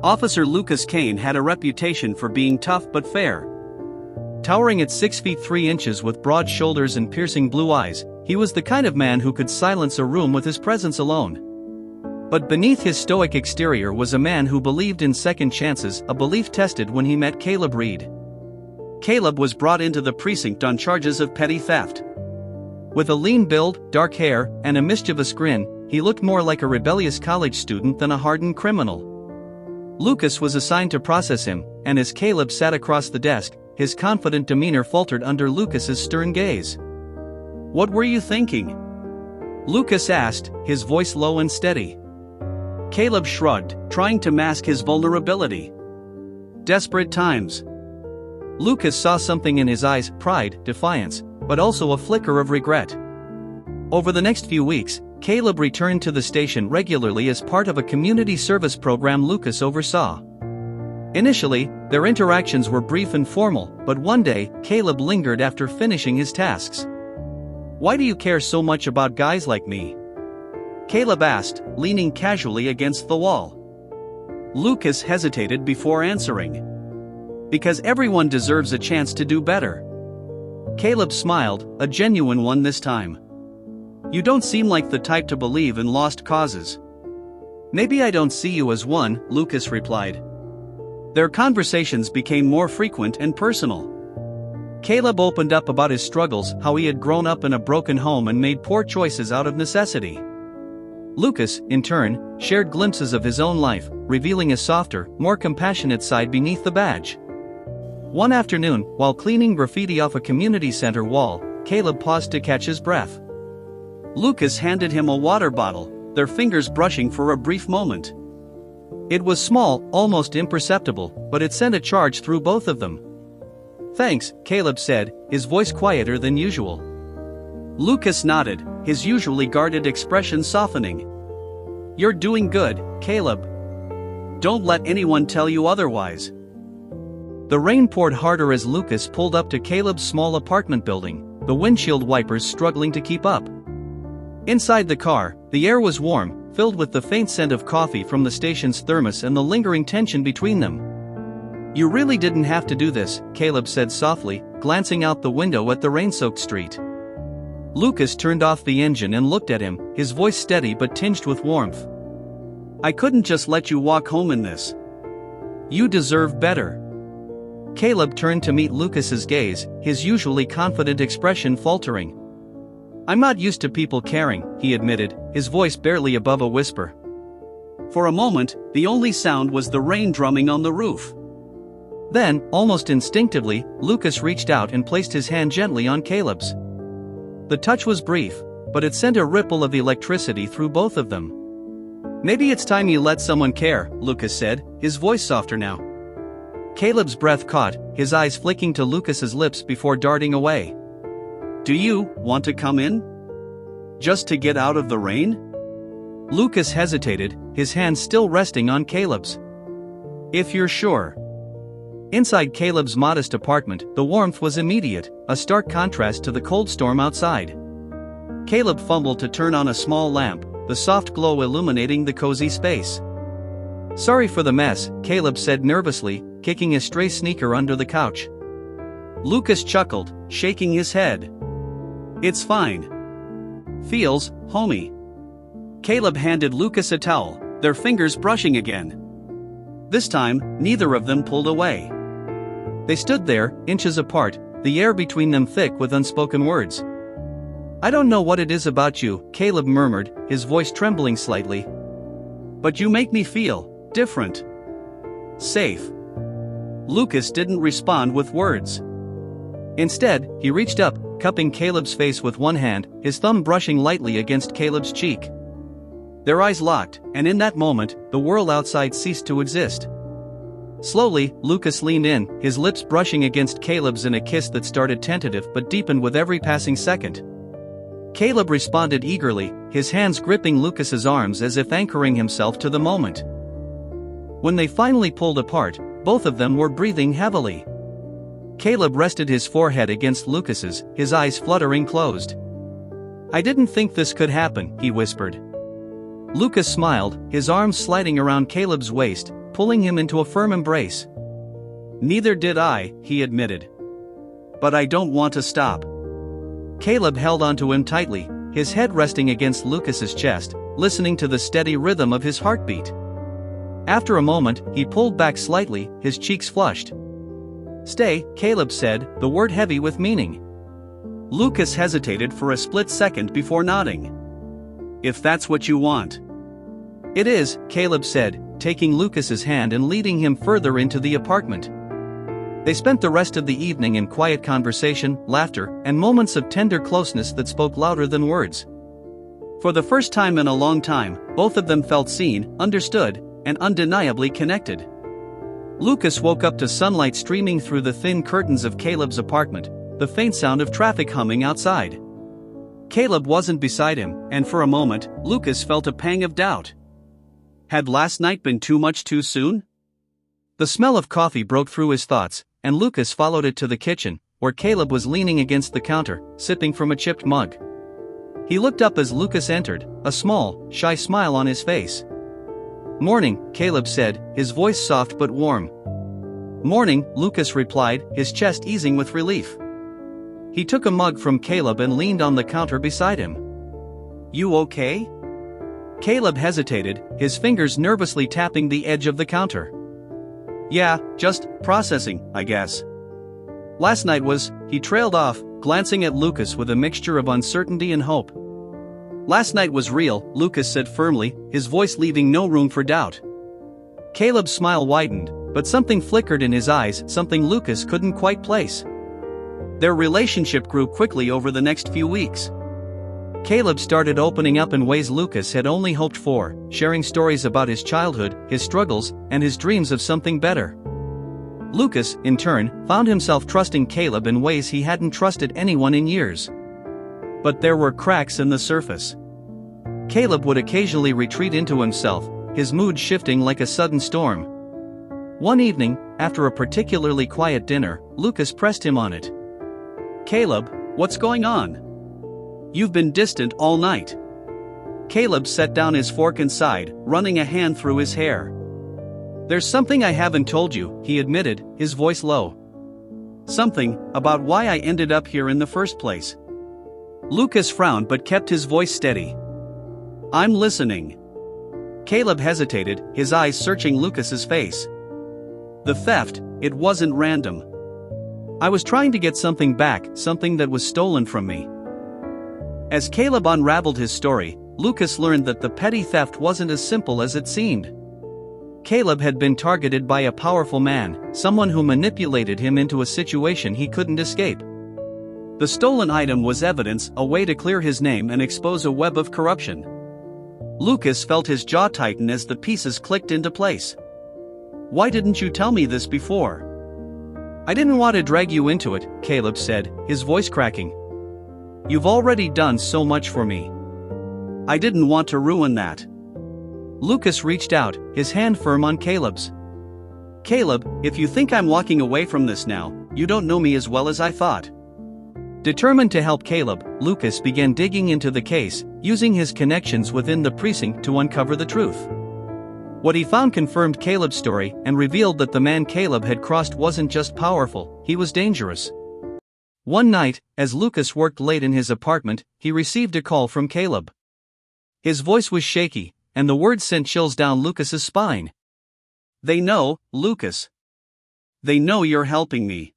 Officer Lucas Kane had a reputation for being tough but fair. Towering at 6 feet 3 inches with broad shoulders and piercing blue eyes, he was the kind of man who could silence a room with his presence alone. But beneath his stoic exterior was a man who believed in second chances, a belief tested when he met Caleb Reid. Caleb was brought into the precinct on charges of petty theft. With a lean build, dark hair, and a mischievous grin, he looked more like a rebellious college student than a hardened criminal. Lucas was assigned to process him, and as Caleb sat across the desk, his confident demeanor faltered under Lucas's stern gaze. "What were you thinking?" Lucas asked, his voice low and steady. Caleb shrugged, trying to mask his vulnerability. "Desperate times." Lucas saw something in his eyes, pride, defiance, but also a flicker of regret. Over the next few weeks, Caleb returned to the station regularly as part of a community service program Lucas oversaw. Initially, their interactions were brief and formal, but one day, Caleb lingered after finishing his tasks. "Why do you care so much about guys like me?" Caleb asked, leaning casually against the wall. Lucas hesitated before answering. "Because everyone deserves a chance to do better." Caleb smiled, a genuine one this time. "You don't seem like the type to believe in lost causes." "Maybe I don't see you as one," Lucas replied. Their conversations became more frequent and personal. Caleb opened up about his struggles, how he had grown up in a broken home and made poor choices out of necessity. Lucas, in turn, shared glimpses of his own life, revealing a softer, more compassionate side beneath the badge. One afternoon, while cleaning graffiti off a community center wall, Caleb paused to catch his breath. Lucas handed him a water bottle, their fingers brushing for a brief moment. It was small, almost imperceptible, but it sent a charge through both of them. "Thanks," Caleb said, his voice quieter than usual. Lucas nodded, his usually guarded expression softening. "You're doing good, Caleb. Don't let anyone tell you otherwise." The rain poured harder as Lucas pulled up to Caleb's small apartment building, the windshield wipers struggling to keep up. Inside the car, the air was warm, filled with the faint scent of coffee from the station's thermos and the lingering tension between them. "You really didn't have to do this," Caleb said softly, glancing out the window at the rain-soaked street. Lucas turned off the engine and looked at him, his voice steady but tinged with warmth. "I couldn't just let you walk home in this. You deserve better." Caleb turned to meet Lucas's gaze, his usually confident expression faltering. "I'm not used to people caring," he admitted, his voice barely above a whisper. For a moment, the only sound was the rain drumming on the roof. Then, almost instinctively, Lucas reached out and placed his hand gently on Caleb's. The touch was brief, but it sent a ripple of electricity through both of them. "Maybe it's time you let someone care," Lucas said, his voice softer now. Caleb's breath caught, his eyes flicking to Lucas's lips before darting away. "Do you want to come in? Just to get out of the rain?" Lucas hesitated, his hand still resting on Caleb's. "If you're sure." Inside Caleb's modest apartment, the warmth was immediate, a stark contrast to the cold storm outside. Caleb fumbled to turn on a small lamp, the soft glow illuminating the cozy space. "Sorry for the mess," Caleb said nervously, kicking a stray sneaker under the couch. Lucas chuckled, shaking his head. "It's fine. Feels homey." Caleb handed Lucas a towel, their fingers brushing again. This time, neither of them pulled away. They stood there, inches apart, the air between them thick with unspoken words. "I don't know what it is about you," Caleb murmured, his voice trembling slightly. "But you make me feel different. Safe." Lucas didn't respond with words. Instead, he reached up, cupping Caleb's face with one hand, his thumb brushing lightly against Caleb's cheek. Their eyes locked, and in that moment, the world outside ceased to exist. Slowly, Lucas leaned in, his lips brushing against Caleb's in a kiss that started tentative but deepened with every passing second. Caleb responded eagerly, his hands gripping Lucas's arms as if anchoring himself to the moment. When they finally pulled apart, both of them were breathing heavily. Caleb rested his forehead against Lucas's, his eyes fluttering closed. "I didn't think this could happen," he whispered. Lucas smiled, his arms sliding around Caleb's waist, pulling him into a firm embrace. "Neither did I," he admitted. "But I don't want to stop." Caleb held onto him tightly, his head resting against Lucas's chest, listening to the steady rhythm of his heartbeat. After a moment, he pulled back slightly, his cheeks flushed. "Stay," Caleb said, the word heavy with meaning. Lucas hesitated for a split second before nodding. "If that's what you want." "It is," Caleb said, taking Lucas's hand and leading him further into the apartment. They spent the rest of the evening in quiet conversation, laughter, and moments of tender closeness that spoke louder than words. For the first time in a long time, both of them felt seen, understood, and undeniably connected. Lucas woke up to sunlight streaming through the thin curtains of Caleb's apartment, the faint sound of traffic humming outside. Caleb wasn't beside him, and for a moment, Lucas felt a pang of doubt. Had last night been too much too soon? The smell of coffee broke through his thoughts, and Lucas followed it to the kitchen, where Caleb was leaning against the counter, sipping from a chipped mug. He looked up as Lucas entered, a small, shy smile on his face. "Morning," Caleb said, his voice soft but warm. "Morning," Lucas replied, his chest easing with relief. He took a mug from Caleb and leaned on the counter beside him. "You okay?" Caleb hesitated, his fingers nervously tapping the edge of the counter. "Yeah, just processing, I guess." "Last night was," he trailed off, glancing at Lucas with a mixture of uncertainty and hope. "Last night was real," Lucas said firmly, his voice leaving no room for doubt. Caleb's smile widened, but something flickered in his eyes, something Lucas couldn't quite place. Their relationship grew quickly over the next few weeks. Caleb started opening up in ways Lucas had only hoped for, sharing stories about his childhood, his struggles, and his dreams of something better. Lucas, in turn, found himself trusting Caleb in ways he hadn't trusted anyone in years. But there were cracks in the surface. Caleb would occasionally retreat into himself, his mood shifting like a sudden storm. One evening, after a particularly quiet dinner, Lucas pressed him on it. "Caleb, what's going on? You've been distant all night." Caleb set down his fork and sighed, running a hand through his hair. "There's something I haven't told you," he admitted, his voice low. "Something about why I ended up here in the first place." Lucas frowned but kept his voice steady. "I'm listening." Caleb hesitated, his eyes searching Lucas's face. "The theft, it wasn't random. I was trying to get something back, something that was stolen from me." As Caleb unraveled his story, Lucas learned that the petty theft wasn't as simple as it seemed. Caleb had been targeted by a powerful man, someone who manipulated him into a situation he couldn't escape. The stolen item was evidence, a way to clear his name and expose a web of corruption. Lucas felt his jaw tighten as the pieces clicked into place. "Why didn't you tell me this before?" "I didn't want to drag you into it," Caleb said, his voice cracking. "You've already done so much for me. I didn't want to ruin that." Lucas reached out, his hand firm on Caleb's. "Caleb, if you think I'm walking away from this now, you don't know me as well as I thought." Determined to help Caleb, Lucas began digging into the case, using his connections within the precinct to uncover the truth. What he found confirmed Caleb's story and revealed that the man Caleb had crossed wasn't just powerful, he was dangerous. One night, as Lucas worked late in his apartment, he received a call from Caleb. His voice was shaky, and the words sent chills down Lucas's spine. "They know, Lucas. They know you're helping me."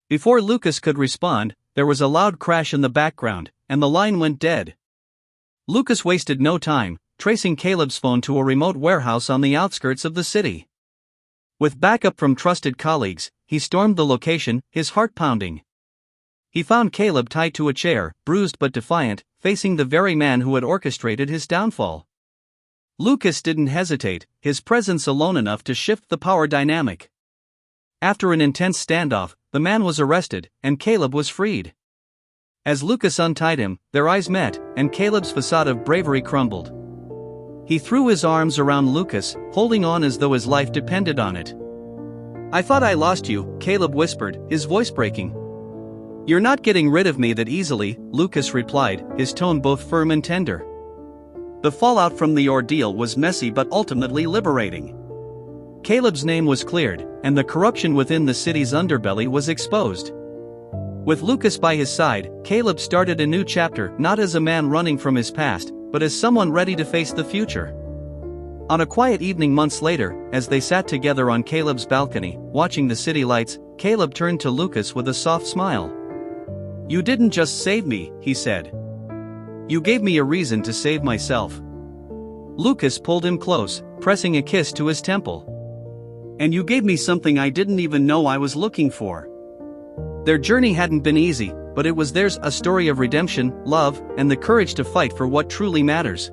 Before Lucas could respond, there was a loud crash in the background, and the line went dead. Lucas wasted no time, tracing Caleb's phone to a remote warehouse on the outskirts of the city. With backup from trusted colleagues, he stormed the location, his heart pounding. He found Caleb tied to a chair, bruised but defiant, facing the very man who had orchestrated his downfall. Lucas didn't hesitate, his presence alone enough to shift the power dynamic. After an intense standoff, the man was arrested, and Caleb was freed. As Lucas untied him, their eyes met, and Caleb's facade of bravery crumbled. He threw his arms around Lucas, holding on as though his life depended on it. "I thought I lost you," Caleb whispered, his voice breaking. "You're not getting rid of me that easily," Lucas replied, his tone both firm and tender. The fallout from the ordeal was messy but ultimately liberating. Caleb's name was cleared, and the corruption within the city's underbelly was exposed. With Lucas by his side, Caleb started a new chapter, not as a man running from his past, but as someone ready to face the future. On a quiet evening months later, as they sat together on Caleb's balcony, watching the city lights, Caleb turned to Lucas with a soft smile. "You didn't just save me," he said. "You gave me a reason to save myself." Lucas pulled him close, pressing a kiss to his temple. "And you gave me something I didn't even know I was looking for." Their journey hadn't been easy, but it was theirs, a story of redemption, love, and the courage to fight for what truly matters.